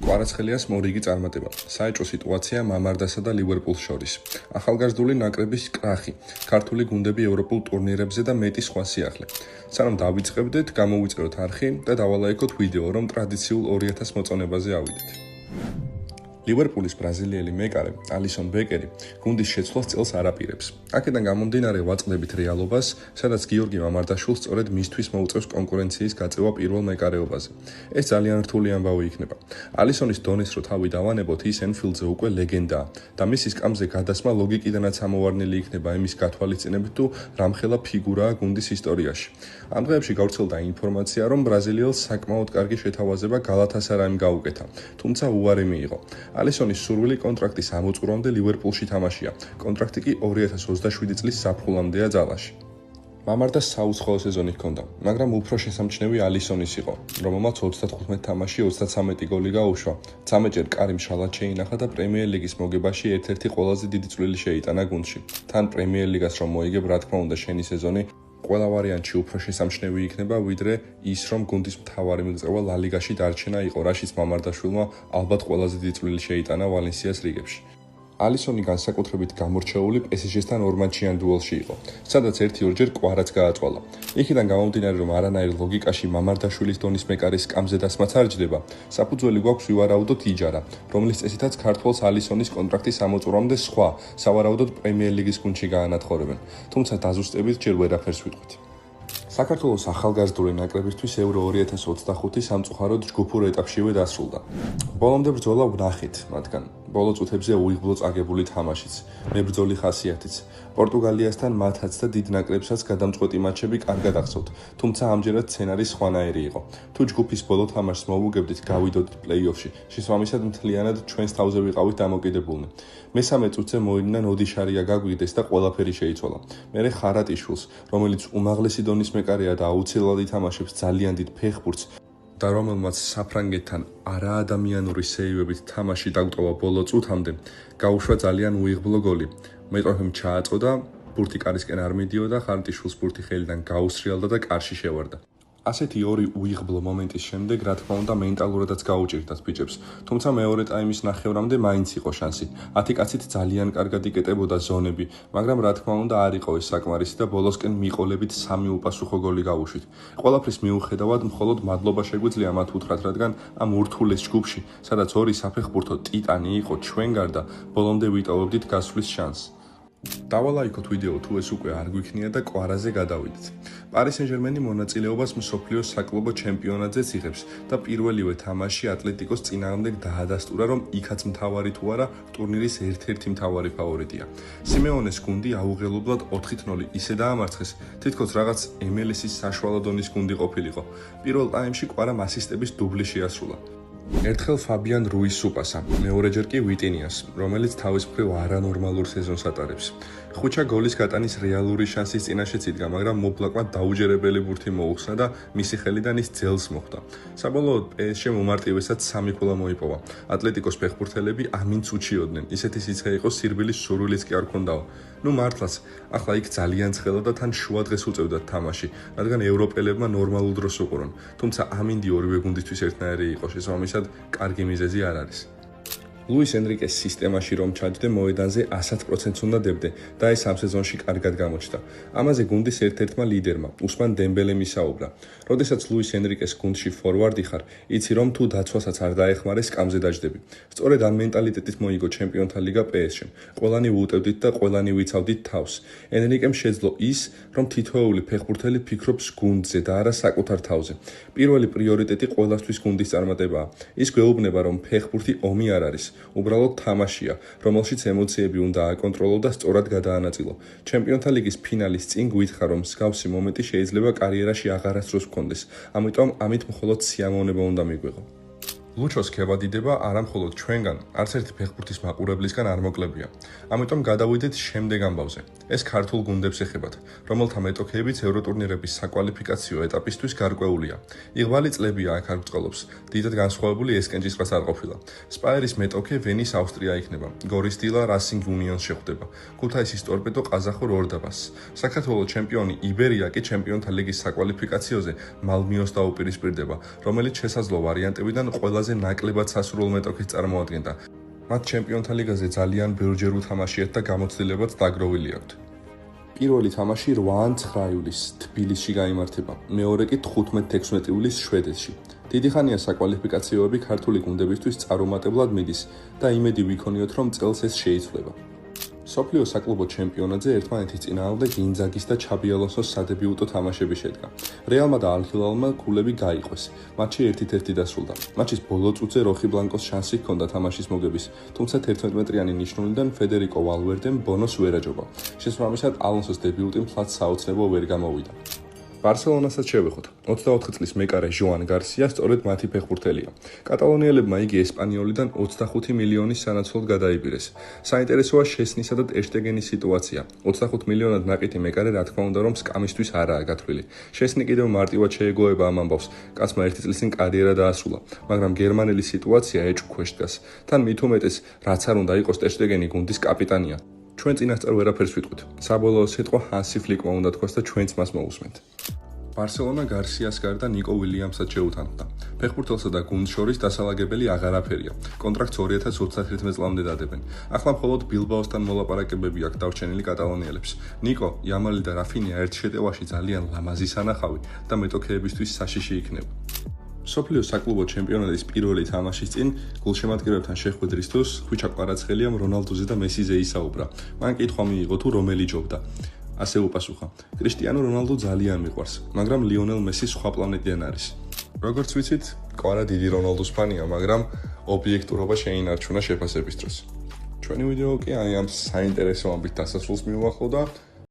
კვარაცხელიას მორიგი წარმატება. საეჭვო სიტუაცია მამარდასა და ლივერპულს შორის. ახალგაზრდული ნაკრების კრახი. ქართული გუნდები ევროპულ ტურნირებზე და მეტი სხვა სიახლე. სანამ დავიწყებდეთ, გამოვიწეროთ არხი და დავალაიქოთ ვიდეო, რომ ტრადიციულ 2000 მოწონებაზე ავიდეთ. ლივერპულის ბრაზილიელი მეკარე ალისონ ბეკერი გუნდის შეცვლას წელს არ აპირებს. აქედან გამომდინარე ვაწყდებით რეალობას, სადაც გიორგი მამარდაშვილს სწორედ მისთვის მოუწევს კონკურენციის გაწევა პირველ მეკარეობაზე. ეს ძალიან რთული ამბავი იქნება. ალისონის დონის რო თავი დავანებოთ, ის ენფილდზე უკვე ლეგენდაა და მისი სკამზე გადასმა ლოგიკიდანაც ამოვარნილი იქნება იმის გათვალისწინებით, თუ რამხელა ფიგურაა გუნდის ისტორიაში. ამ დღეებში გავრცელდა ინფორმაცია, რომ ბრაზილიელს საკმაოდ კარგი შეთავაზება გალათასარაიმ გაუკეთა, თუმცა უარი მიიღო. ალისონის სურვილი კონტრაქტის ამოწურვამდე ლივერპულში თამაშია. კონტრაქტი კი 2027 წლის ზაფხულამდეა ძალაში. მამარდას საუცხოო სეზონი ჰქონდა, მაგრამ უფრო შესამჩნევი ალისონის იყო, რომელმაც 35 თამაში 33 გოლი გაუშვა. 13ჯერ კარიმ შალად შეინახა და პრემიერ ლიგის მოგებაში ერთ-ერთი ყველაზე დიდი წვლილი შეიტანა გუნდში. თან პრემიერ ლიგას რომ მოიგებ, რა თქმა უნდა, შენი სეზონი ყველა ვარიანტში უფრო შესამჩნევი იქნება, ვიდრე ის, რომ გუნდის მთავარი მიღწევა ლა ლიგაში დარჩენა იყო, რაშიც მამარდაშვილმა ალბათ ყველაზე დიდი წვლილი შეიტანა ვალენსიას რიგებში. ალისონი განსაკუთრებით გამორჩეული PSG-სთან ორმაჩიან დუელში იყო, სადაც 1-2ჯერ კვარაც გააწვალა. იქიდან გამომდინარე, რომ არანაირ ლოგიკაში მამარდაშვილის დონის მეკარის სკამზე დასმაც არ ჯდება, საფუძველი გვაქვს ვივარაუდოთ იჯარა, რომლის წესითაც ქართველს ალისონის კონტრაქტის ამოწურვამდე სხვა, სავარაუდოდ პრემიერ ლიგის გუნდში გაანათხოვებენ, თუმცა დაზუსტებით ჯერ ვერაფერს ვიტყვით. საქართველოს ახალგაზრდული ნაკრებისთვის ევრო 2025 სამწუხაროდ ჯგუფურ ეტაპშივე დასრულდა. ბოლომდე ბრძოლა ვნახეთ მათგან. ბოლო წუთებზე უიღბლო წაგებული თამაშიც, მებრძოლი ხასიათიც. პორტუგალიასთან მათაც და დიდ ნაკრებსაც გადამწყვეტი მატჩები კარგად ახსოვთ, თუმცა ამჯერად სცენარი სხვანაირი იყო. თუ ჯგუფის ბოლო თამაშს მოვუგებდით, გავიდოდით პლეი-ოფში, შესაბამისად მთლიანად ჩვენს თავზე ვიყავით დამოკიდებულნი. მესამე წუთზე მოიდინა ნოდიშარია გაგვიგდეს და ყველაფერი შეიცვალა. მერე ხარატიშვილს, რომელიც უმაღლესი დონის მეკარეა და აუცილებლად ითამაშებს ძალიან დიდ ფეხბურთს და რომელმაც საფრანგეთთან არაადამიანური სეივებით თამაში დაგტოვა ბოლო წუთამდე, გაუშვა ძალიან უიღბლო გოლი. მეტოქემ ჩააწოდა, ბურთი კარისკენ არ მიდიოდა, ხარატიშვილს ბურთი ხელიდან გაუსრიალდა და კარში შევარდა. ასეთი ორი უიღბლო მომენტის შემდეგ, რა თქმა უნდა, მენტალურადაც გაუჭირდათ ბიჭებს, თუმცა მეორე ტაიმის ნახევრამდე მაინც იყო შანსი. 10 კაცით ძალიან კარგად იკეტებოდა ზონები, მაგრამ რა თქმა უნდა არ იყო ეს საკმარისი და ბოლოსკენ მიყოლებით 3 უპასუხო გოლი გავუშვით. ყველაფრის მიუხედავად, მხოლოდ მადლობა შეგვიძლია მათ უთხრათ, რადგან ამ ურთულეს ჯგუფში, სადაც ორი საფეხბურთო ტიტანი იყო ჩვენ გარდა, ბოლომდე ვიტოვებდით გასვლის შანსს. დავალაიქოთ ვიდეო თუ ეს უკვე არ გვიქნია და კვარაზე გადავიდეთ. პარი სენ-ჟერმენი მონაწილეობას მსოფლიოს საკლუბო ჩემპიონატზეც იღებს და პირველივე თამაში ატლეტიკოს წინააღმდეგ დაადასტურა, რომ იქაც მთავარი თუ არა ტურნირის ერთ-ერთი მთავარი ფავორიტია. სიმეონეს გუნდი აუღელებლად 4-0 ისე დაამარცხეს, თითქოს რაღაც MLS-ის საშუალო დონის გუნდი ყოფილიყო. პირველ ტაიმში კვარამ ასისტების დუბლი შეასრულა. ერთხელ ფაბიან რუის უპასა, მეორეჯერ კი ვიტინიას, რომელიც თავის მხრივ არანორმალურ სეზონს ატარებს. ხუჩა გოლის გატანის რეალური შანსის წინაშეც იდგა, მაგრამ მობლაკმა დაუჯერებელი ბურთი მოუხსნა და მისი ხელიდან ის ძელს მოხვდა. საბოლოოდ PSG უმარტივესად 3 ქულა მოიპოვა. ატლეტიკოს ფეხბურთელები ამინც უჩიოდნენ, ისეთი სიცხე იყო, სირბილის სურვილიც კი არ ქონდაო. ნუ მართლაც, ახლა იქ ძალიან ცხელა და თან შუა დღეს უწევდათ თამაში, რადგან ევროპელებმა ნორმალურ დროს უყურონ. თუმცა ამინდი ორივე გუნდისთვის ერთნაირი იყო, შესაბამისად კარგი მიზეზი არ არის. ლუის ენრიკეს სისტემაში რომ ჩადდე, მოედანზე 100%-ს უნდა დებდე და ეს ამ სეზონში კარგად გამოჩნდა. ამაზე გუნდის ერთ-ერთმა ლიდერმა, უსმან დემბელემ ისაუბრა. როდესაც ლუის ენრიკეს გუნდში ფორვარდი ხარ, იცი რომ თუ დაცვასაც არ დაეხმარე, სკამზე დაჯდები. სწორედ ამ მენტალიტეტით მოიგო ჩემპიონთა ლიგა PSG-მ. ყველანი ვუუტევდით და ყველანი ვიცავდით თავს. ენრიკემ შეძლო ის, რომ თითოეული ფეხბურთელი ფიქრობს გუნდზე და არა საკუთარ თავზე. პირველი პრიორიტეტი ყველასთვის გუნდის წარმატებაა. ის გვეუბნება, რომ ფეხბურთი ომი არ არის. უბრალოდ თამაშია, რომელშიც ემოციები უნდა აკონტროლო და სწორად გადაანაწილო. ჩემპიონთა ლიგის ფინალის წინ გვითხრა, რომ მსგავსი მომენტი შეიძლება კარიერაში აღარასდროს გქონდეს, ამიტომ ამით მხოლოდ სიამოვნება უნდა მიგვეღო. ლუჩოს ქებადიდება არა მხოლოდ ჩვენგან, არც ერთი ფეხბურთის მაყურებლისგან არ მოკლებია. ამიტომ გადავიდეთ შემდეგ ამბავზე. ეს ქართულ გუნდებს ეხებათ, რომელთა მეტოქეებიც ევროტურნირების საკვალიფიკაციო ეტაპისთვის გარკვეულია. იღბალი წლებია აქ არ ბრწყოლობს, დიდად განსხვავებული ესკენჭისყრას არ ყოფილა. სპაერის მეტოქე ვენის ავსტრია იქნება, გორის დილა რასინგ უნიონს შეხვდება, ქუთაისის ტორპედო ყაზახურ ორდაბას. საქართველოს ჩემპიონი იბერია კი ჩემპიონთა ლიგის საკვალიფიკაციოზე მალმიოს დაუპირისპირდება, რომელიც შესაძლო ვარიანტებიდან ყველაზე ყველაზე ნაკლებად სასურველ მეტოქის წარმოადგენდა. მათ ჩემპიონთა ლიგაზე ძალიან ბევრჯერ უთამაშიათ და გამოცდილებაც დაგროვილი აქვთ. პირველი თამაში 8-9 ივლისს თბილისში გაიმართება, მეორე კი 15-16 ივლისს შვედეთში. დიდი ხანია საკვალიფიკაციოები ქართული გუნდებისთვის წარუმატებლად მიდის და იმედი ვიქონიოთ, რომ წელს ეს შეიცვლება. სოფლიო საკლუბო ჩემპიონატზე ერთმანეთის წინააღმდეგ ინძაგის და ჩაბი ალონსოს სადებიუტო თამაშები შედგა. რეალმა და ალ-ჰილალმა ქულები გაიყვეს. მატჩი 1-1 დასრულდა. მატჩის ბოლო წუთზე როხი ბლანკოს შანსი ჰქონდა თამაშის მოგების, თუმცა 11 მეტრიანი ნიშნულიდან ფედერიკო ვალვერდემ ბონოს ვერ აჯობა. შესაბამისად, ალონსოს დებიუტი მთლად საოცნებო ვერ გამოვიდა. ბარსელონასაც შევეხოთ. 24 წლის მეკარე ჟოან გარსია სწორედ მათი ფეხბურთელია. კატალონიელებმა იგი ესპანიოლიდან 25 მილიონის სანაცვლოდ გადაიბირეს. საინტერესოა შესნისა და ტერ შტეგენის სიტუაცია. 25 მილიონად ნაყითი მეკარე რა თქმა უნდა რომ სკამისთვის არაა გათვლილი. შესნი კიდევ მარტივად შეეგოება ამ ამბავს. კაცმა 1 წლის წინ კარიერა დაასრულა, მაგრამ გერმანელის სიტუაცია ეჭვქვეშ დგას. თან მით უმეტეს, რაც არ უნდა იყოს ტერ შტეგენი გუნდის კაპიტანია. ჩვენ წინასწარ ვერაფერს ვიტყვით. საბოლოო სიტყვა ჰანსი ფლიკმა უნდა თქვას და ჩვენც მას მოусმენთ. ბარსელონა გარსიას გარდა ნიკო ვილიამსაც შეუთანხმდა. ფეხბურთელსა და გუნდს შორის დასალაგებელი აღარაფერია. კონტრაქტს 2031 წლამდე დადებენ. ახლა მხოლოდ ბილბაოსთან მოლაპარაკებები აქვს დარჩენილი კატალონიელებს. ნიკო, იამალი და რაფინია ერთ შეტევაში ძალიან ლამაზი სანახავი და მეტოქეებისთვის საშიში იქნება. სოფლიო საკლუბო ჩემპიონატის პირველი თამაშის წინ გულშემატკივრებთან შეხვედრისთვის ხვიჩა კვარაცხელიამ რონალდოზე და მესიზე ისაუბრა. მან კითხვა მიიღო თუ რომელი ჯობდა. ასე უპასუხა: კრისტიანო რონალდო ძალიან მიყვარს, მაგრამ ლიონელ მესი სხვა პლანეტიდან არის. როგორც ვიცით, კვარა დიდი რონალდოს ფანია, მაგრამ ობიექტურობა შეინარჩუნა შეფასების დროს. ჩვენი ვიდეო კი აი ამ საინტერესო ამბით დასასრულს მიუახლოვდა.